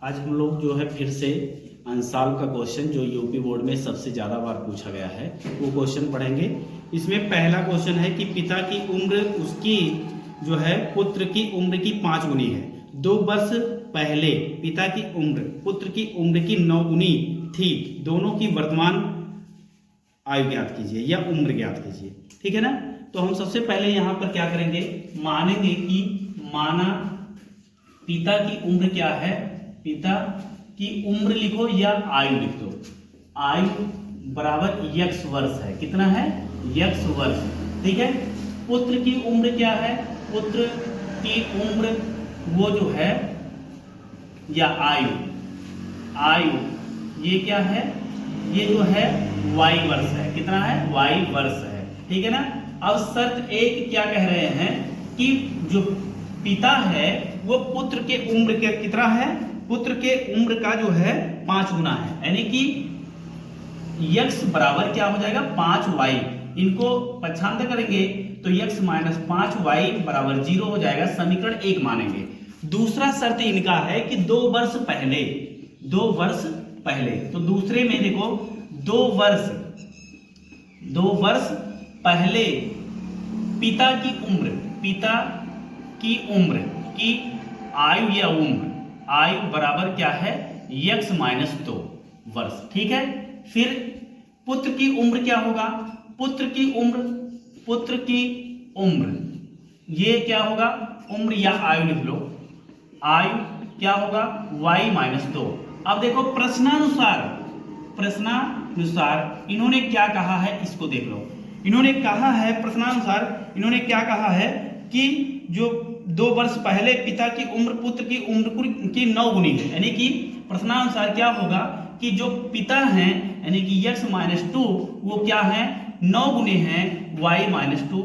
आज हम लोग जो है फिर से अंशाल का क्वेश्चन जो यूपी बोर्ड में सबसे ज़्यादा बार पूछा गया है वो क्वेश्चन पढ़ेंगे। इसमें पहला क्वेश्चन है कि पिता की उम्र उसकी जो है पुत्र की उम्र की 5 गुनी है। 2 वर्ष पहले पिता की उम्र पुत्र की उम्र की 9 गुनी थी। दोनों की वर्तमान आयु ज्ञात कीजिए या उम्र ज्ञात कीजिए। ठीक है ना। तो हम सबसे पहले यहाँ पर क्या करेंगे, मानेंगे कि माना पिता की उम्र क्या है, पिता की उम्र लिखो या आयु लिख दो। आयु बराबर यक्स वर्ष है। कितना है? यक्स वर्ष। ठीक है। पुत्र की उम्र क्या है? पुत्र की उम्र वो जो है या आयु, आयु ये क्या है? ये जो है वाई वर्ष है। कितना है? वाई वर्ष है। ठीक है ना। अब शर्त एक क्या कह रहे हैं कि जो पिता है वो पुत्र के उम्र के कितना है? पुत्र के उम्र का जो है 5 गुना है, यानी कि यक्स बराबर क्या हो जाएगा? 5y। इनको पक्षांतर करेंगे तो यक्स माइनस 5y बराबर 0 हो जाएगा। समीकरण 1 मानेंगे। दूसरा शर्त इनका है कि 2 वर्ष पहले, 2 वर्ष पहले, तो दूसरे में देखो 2 वर्ष पहले पिता की उम्र, पिता की उम्र की आयु या उम्र, आयु बराबर क्या है? यक्स माइनस 2 वर्ष। ठीक है। फिर पुत्र की उम्र क्या होगा? पुत्र की उम्र, पुत्र की उम्र ये क्या होगा? उम्र या आयु लिख लो। आयु क्या होगा? y minus 2। अब देखो प्रश्नानुसार, प्रश्नानुसार इन्होंने क्या कहा है इसको देख लो। इन्होंने कहा है प्रश्नानुसार, इन्होंने क्या कहा है कि जो 2 वर्ष पहले पिता की उम्र पुत्र की उम्र की 9 गुनी है, यानी कि प्रश्नानुसार क्या होगा कि जो पिता हैं यानी कि यक्स माइनस 2 वो क्या है? 9 गुने हैं y माइनस 2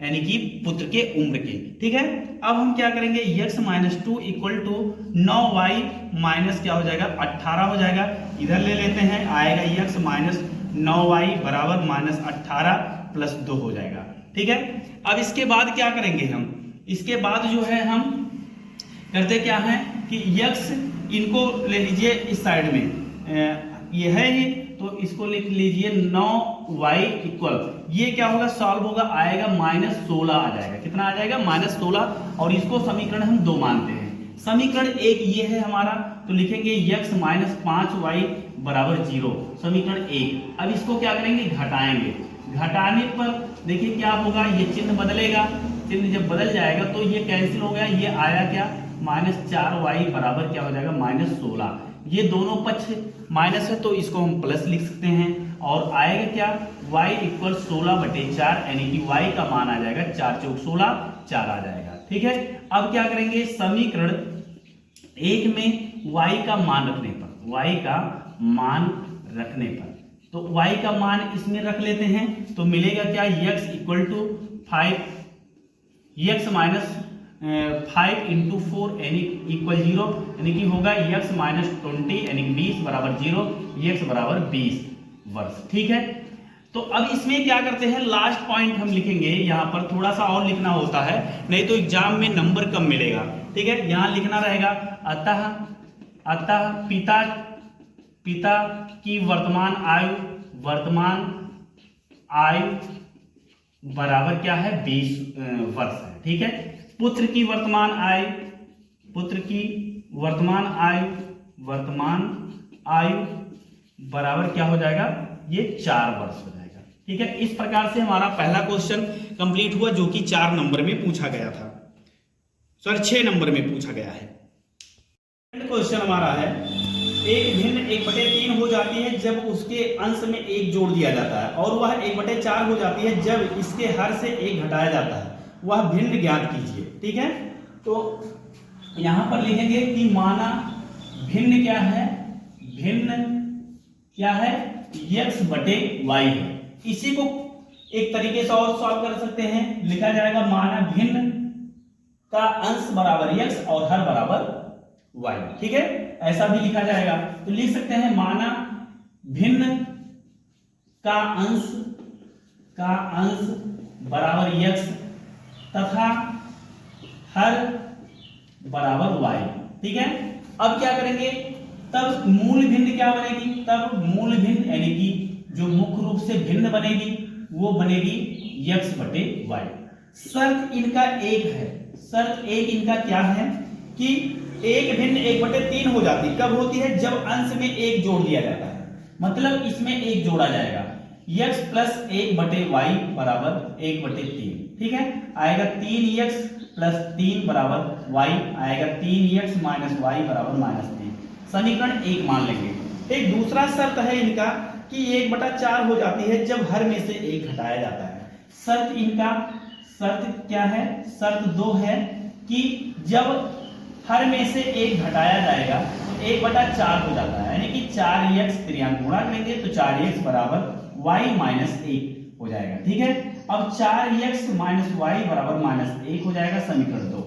यानी कि पुत्र के उम्र के। ठीक है। अब हम क्या करेंगे, x minus 2 equal to 9y minus क्या हो जाएगा? 18 हो जाएगा। इधर ले लेते हैं, आएगा यक्स माइनस 9y बराबर माइनस 18 प्लस 2 हो जाएगा। ठीक है। अब इसके बाद क्या करेंगे हम, इसके बाद जो है हम करते क्या है कि यक्स इनको ले लीजिए इस साइड में, ये है ये, तो इसको लिख लीजिए 9y इक्वल, ये क्या होगा? सॉल्व होगा, आएगा माइनस 16 आ जाएगा। कितना आ जाएगा? माइनस 16। और इसको समीकरण हम 2 मानते हैं। समीकरण 1 ये है हमारा, तो लिखेंगे यक्स माइनस 5y बराबर 0। समीकरण 1। अब इसको क्या करेंगे? घटाएंगे। घटाने पर देखिए क्या होगा, ये चिन्ह बदलेगा। चिन्ह जब बदल जाएगा तो ये कैंसिल हो गया, ये आया क्या? माइनस 4y बराबर क्या हो जाएगा? माइनस 16। ये दोनों पक्ष माइनस है तो इसको हम प्लस लिख सकते हैं। और आएगा क्या? y इक्वल 16/4 यानी कि y का मान आ जाएगा 4 चौक 16, 4 आ जाएगा। ठीक है। अब क्या करेंगे, समीकरण 1 में y का मान रखने पर, y का मान रखने पर, तो y का मान इसमें रख लेते हैं तो मिलेगा क्या? x equal to 5, x minus 5 into 4 यानी इक्वल 0, यानी कि होगा x माइनस 20 यानी 20 बराबर 0, x बराबर 20 वर्ष। ठीक है। तो अब इसमें क्या करते हैं, लास्ट पॉइंट हम लिखेंगे। यहाँ पर थोड़ा सा और लिखना होता है, नहीं तो एग्जाम में नंबर कम मिलेगा। ठीक है। यहाँ लिखना रहेगा अतः पिता की वर्तमान आयु बराबर क्या है? 20 वर्ष है। ठीक है। पुत्र की वर्तमान आयु बराबर क्या हो जाएगा? ये 4 वर्ष हो जाएगा। ठीक है। इस प्रकार से हमारा पहला क्वेश्चन कंप्लीट हुआ जो कि 4 नंबर में पूछा गया था, सॉरी 6 नंबर में पूछा गया है। क्वेश्चन हमारा है, एक भिन्न 1/3 हो जाती है जब उसके अंश में 1 जोड़ दिया जाता है, और वह 1/4 हो जाती है जब इसके हर से 1 घटाया जाता है। वह भिन्न ज्ञात कीजिए। ठीक है। तो यहां पर लिखेंगे कि माना भिन्न क्या है? भिन्न क्या है? x/y है। इसी को एक तरीके से और सॉल्व कर सकते हैं, लिखा जाएगा माना भिन्न का अंश बराबर x और हर बराबर y। ठीक है। ऐसा भी लिखा जाएगा। तो लिख सकते हैं माना भिन्न का अंश बराबर x तथा हर बराबर y। ठीक है। अब क्या करेंगे, तब मूल भिन्न क्या बनेगी, तब मूल भिन्न यानी कि जो मुख्य रूप से भिन्न बनेगी वो बनेगी x बटे y। शर्त इनका एक है, शर्त एक इनका क्या है कि एक भिन्न 1/3 हो जाती, कब होती है, जब अंश में एक जोड़ दिया जाता है, मतलब इसमें एक जोड़ा जाएगा, x प्लस 1/y बराबर 1/3, ठीक है, आएगा 3x प्लस 3 बराबर y, आएगा 3x माइनस y बराबर -3, समीकरण एक मान लेंगे। एक दूसरा शर्त है इनका कि 1/4 हो जाती है जब हर में से एक घटाया जाता है। शर्त इनका, शर्त क्या है, शर्त 2 है कि जब हर में से एक घटाया जाएगा तो 1/4 हो जाता है, यानी कि 4x त्रियांक गुणा करेंगे तो 4x बराबर y माइनस 1 हो जाएगा, ठीक है। अब 4x माइनस y बराबर -1 हो जाएगा, समीकरण 2।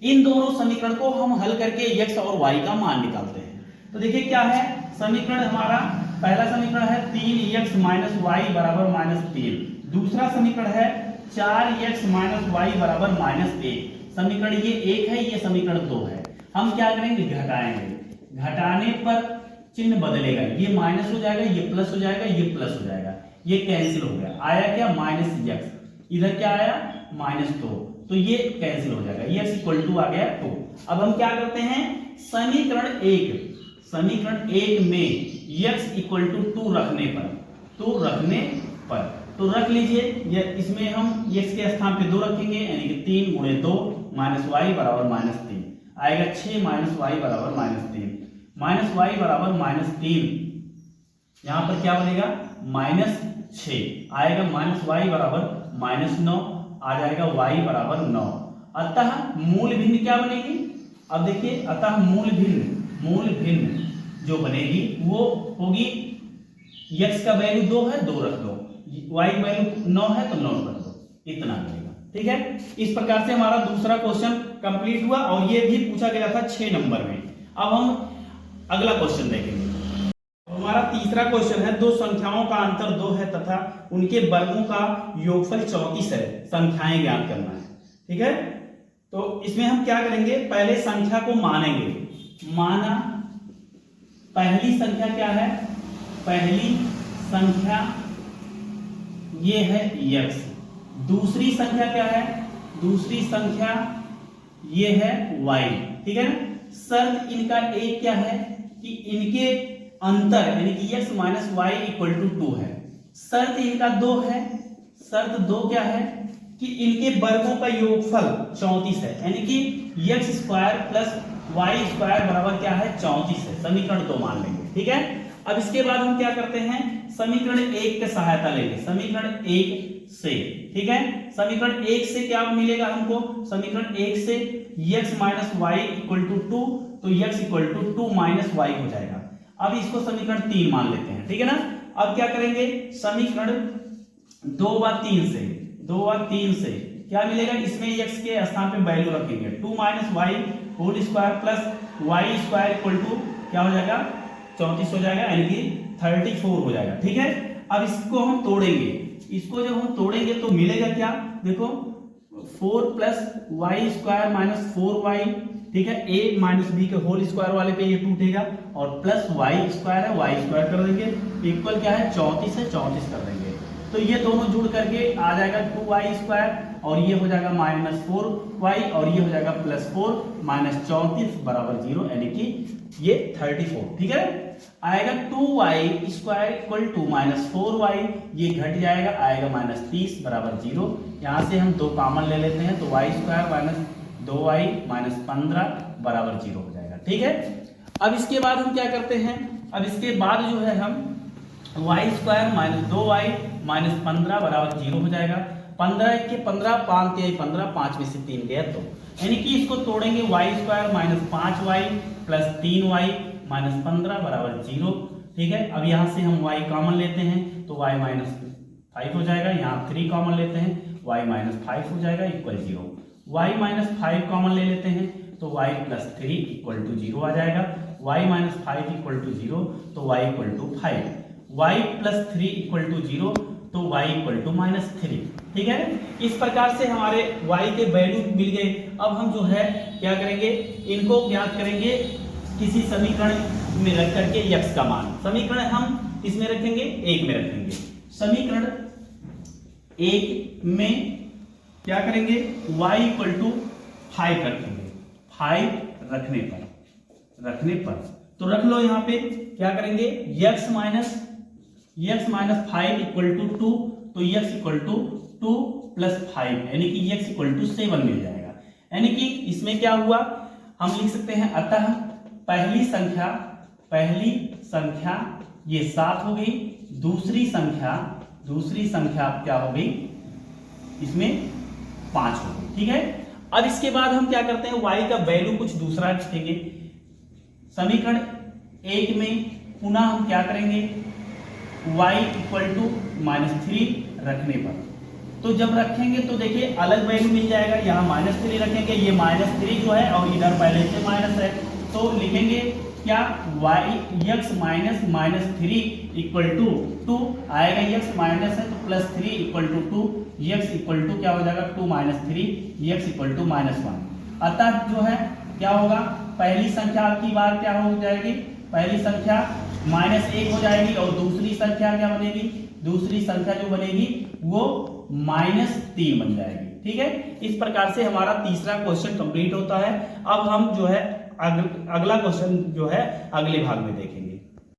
इन दोनों समीकरण को हम हल करके x और y का मान निकालते हैं। तो देखिए क्या है समीकरण हमारा, पहला समीकरण है 3x माइनस y बराबर -3, दूसरा समीकरण है 4x माइनस y बराबर -1। समीकरण ये एक है, ये समीकरण 2 है। हम क्या करेंगे, घटाएंगे, घटाने पर चिन्ह बदलेगा, ये माइनस हो जाएगा, ये प्लस हो जाएगा, ये प्लस हो जाएगा, ये कैंसिल हो गया, आया क्या -x, इधर क्या आया -2, तो ये कैंसिल हो जाएगा, x इक्वल टू आ गया 2। अब हम क्या करते हैं, समीकरण एक में x इक्वल टू 2 रखने पर, तो रख लीजिए, ये इसमें हम x के स्थान पे 2 रखेंगे, यानी कि 3 गुणे 2 माइनस y बराबर -3, आएगा 6 माइनस y बराबर -3, माइनस y बराबर -3, यहां पर क्या बनेगा -6, आएगा माइनस y बराबर -9, आ जाएगा y बराबर 9। अतः मूल भिन्न क्या बनेगी, अब देखिए, अतः मूल भिन्न जो बनेगी वो होगी, x का वैल्यू 2 है, 2 रख दो, y वैल्यू 9 है तो 9 रख दो, इतना मिलेगा, ठीक है। इस प्रकार से हमारा दूसरा क्वेश्चन कंप्लीट हुआ और ये भी पूछा गया था 6 नंबर में। अब हम अगला क्वेश्चन देखेंगे। हमारा तीसरा क्वेश्चन है, दो संख्याओं का अंतर 2 है तथा उनके वर्गों का योगफल 34 है, संख्याएं ज्ञात करना है, ठीक है। तो इसमें हम क्या करेंगे, पहले संख्या को मानेंगे, माना, पहली संख्या क्या है, पहली संख्या ये है x, दूसरी संख्या क्या है, दूसरी संख्या ये है y, ठीक है ना। शर्त इनका एक क्या है कि इनके अंतर यानी कि x minus y equal to 2 है। शर्त इनका 2 है, शर्त 2 क्या है कि इनके वर्गों का योगफल 34 है, यानी कि x square plus y square बराबर क्या है 34 है, समीकरण 2 मान लेंगे, ठीक है। अब इसके बाद हम क्या करते हैं, समीकरण 1 की सहायता लेंगे, समीकरण 1 से, ठीक है। समीकरण 1 से क्या मिलेगा हमको, समीकरण 1 से x minus y equal to 2, तो x equal to 2 minus y हो जाएगा। अब इसको समीकरण 3 मान लेते हैं, ठीक है ना। अब क्या करेंगे, समीकरण 2 व 3 से क्या मिलेगा, इसमें x के स्थान पे वैल्यू रखेंगे, 2 minus y whole square plus y square equal to क्या हो जाएगा 34 हो जाएगा, यानी कि 34 हो जाएगा, ठीक है। अब इसको हम तोड़ेंगे, इसको जब हम तोड़ेंगे तो मिलेगा क्या, देखो 4 plus y square minus 4y, ठीक है। a माइनस बी के होल स्क्वायर वाले पे ये टूटेगा और प्लस वाई स्क्वायर है, वाई स्क्वायर कर देंगे, इक्वल क्या है 34 है, 34 कर देंगे, तो ये दोनों जुड़ करके आ जाएगा 2y स्क्वायर और ये हो जाएगा माइनस 4y और ये हो जाएगा प्लस 4 माइनस 34 बराबर 0, यानी कि ये 34, ठीक है। आएगा 2y square equal to minus 4y, ये घट जाएगा, आएगा माइनस 30 बराबर 0। यहाँ से हम 2 कॉमन ले लेते हैं, तो y square minus 2y minus 15 बराबर 0 हो जाएगा, ठीक है। अब इसके बाद हम क्या करते हैं, अब इसके बाद जो है हम y square minus 2y minus 15 बराबर 0 हो जाएगा। 15 के 15, 5 के 15, 5 में से 3 गया तो, यानी कि इसको तोड़ेंगे, y square minus 5y plus 3y minus 15 बराबर 0, ठीक है। अब यहाँ से हम y कॉमन लेते हैं तो y माइनस 5 हो जाएगा, यहाँ 3 कॉमन लेते हैं y माइनस 5 हो जाएगा इक्वल 0, y माइनस 5 कॉमन ले लेते हैं तो y प्लस 3 इक्वल टू 0 आ जाएगा, y माइनस 5 इक्वल टू 0 तो y equal to 5, y plus 3 equal to 0 तो y इक्वल टू माइनस 3, ठीक है। इस प्रकार से हमारे y के वैल्यू मिल गए। अब हम जो है क्या करेंगे, इनको ज्ञात करेंगे किसी समीकरण में रख करके x का मान। समीकरण हम इसमें रखेंगे, 1 में रखेंगे। समीकरण 1 में क्या करेंगे, y इक्वल टू 5 रखेंगे। 5 रखने पर तो रख लो, यहाँ पे क्या करेंगे, x माइनस 5 इक्वल टू 2, तो x इक्वल टू 2 प्लस 5 यानी कि x इक्वल टू 7 मिल जाएगा। यानी कि इसमें क्या हुआ, हम लिख सकते हैं, अतः पहली संख्या ये 7 हो गई, दूसरी संख्या क्या हो गई, इसमें 5 हो गई। ठीक है। अब इसके बाद हम क्या करते हैं, y का वैल्यू कुछ दूसरा रखेंगे। समीकरण 1 में पुनः हम क्या करेंगे, y इक्वल टू -3 रखने पर, तो जब रखेंगे तो देखिए अलग वैल्यू मिल जाएगा। यहाँ -3 रखेंगे, ये -3 जो है और इधर पहले से माइनस है, तो लिखेंगे क्या, x माइनस 3 इक्वल टू 2 आएगा, x माइनस है तो +3 equal to 2, x equal to क्या हो जाएगा, 2 - 3 x इक्वल टू -1। अतः जो है क्या होगा, पहली संख्या आपकी बार क्या हो जाएगी, पहली संख्या -1 हो जाएगी और दूसरी संख्या क्या बनेगी, दूसरी संख्या जो बनेगी वो -3 बन जाएगी। ठीक है। इस प्रकार से हमारा तीसरा क्वेश्चन कंप्लीट होता है। अब हम जो है अगला क्वेश्चन जो है अगले भाग में देखेंगे।